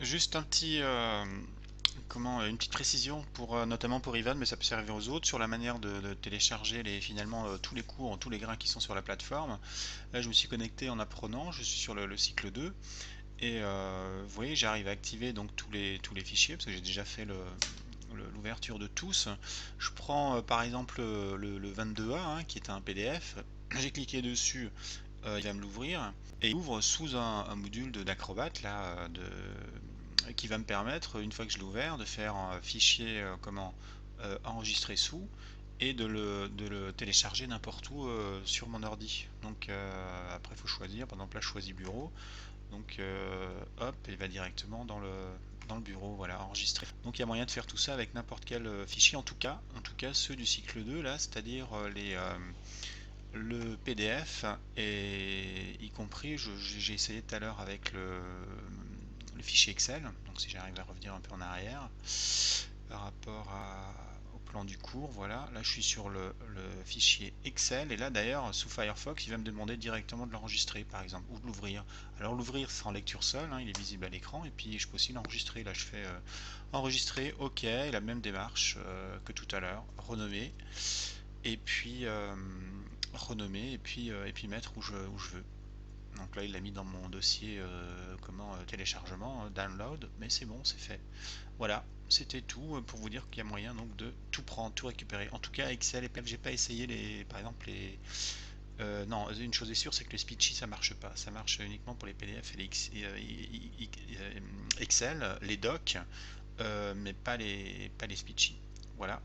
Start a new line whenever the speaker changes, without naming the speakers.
Juste un petit, une petite précision pour, notamment pour Ivan, mais ça peut servir aux autres, sur la manière de télécharger finalement, tous les cours, tous les grains qui sont sur la plateforme. Là, je me suis connecté en apprenant, je suis sur le cycle 2 et vous voyez, j'arrive à activer donc tous les fichiers parce que j'ai déjà fait l'ouverture de tous. Je prends, par exemple, le 22A, hein, qui est un PDF. J'ai cliqué dessus, il va me l'ouvrir et il ouvre sous un module d'Acrobat là, qui va me permettre, une fois que je l'ai ouvert, de faire un fichier, enregistrer sous, et de le télécharger n'importe où sur mon ordi. Donc après il faut choisir, par exemple là je choisis bureau, donc hop, il va directement dans le bureau, voilà, enregistrer. Donc il y a moyen de faire tout ça avec n'importe quel fichier, en tout cas ceux du cycle 2 là, c'est-à-dire le PDF, et y compris, j'ai essayé tout à l'heure avec le fichier Excel, donc si j'arrive à revenir un peu en arrière par rapport au plan du cours, voilà, là je suis sur le fichier Excel, et là d'ailleurs sous Firefox il va me demander directement de l'enregistrer par exemple, ou de l'ouvrir. Alors l'ouvrir c'est en lecture seule, hein, il est visible à l'écran, et puis je peux aussi l'enregistrer. Là je fais enregistrer, ok, la même démarche que tout à l'heure, renommer, et puis mettre où je veux. Donc là il l'a mis dans mon dossier téléchargement, download, mais c'est bon, c'est fait. Voilà, c'était tout pour vous dire qu'il y a moyen donc de tout prendre, tout récupérer. En tout cas Excel et PDF, j'ai pas essayé par exemple non, une chose est sûre, c'est que les Speechy ça marche pas. Ça marche uniquement pour les PDF et Excel, les docs, mais pas les Speechy. Voilà.